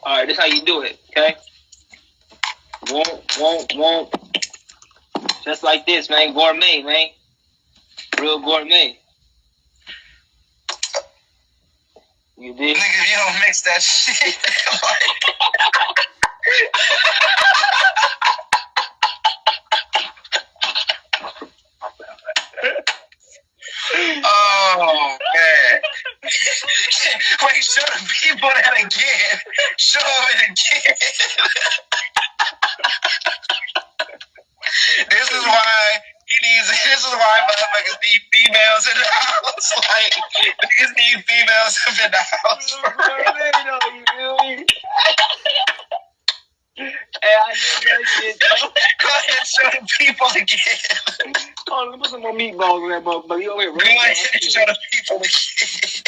Alright, this how you do it, okay? Won't. Just like this, man. Gourmet, man. Real gourmet. You did? Nigga, if you don't mix that shit, oh, man. Wait, show the people that again. Show them it again. This is why motherfuckers need females in the house. Like, niggas need females in the house. For real. You feel me? Hey, I knew that shit, though. Go ahead and show the people again. Oh, let me put some more meatballs in that motherfucker. You over here Go ahead and show the people again.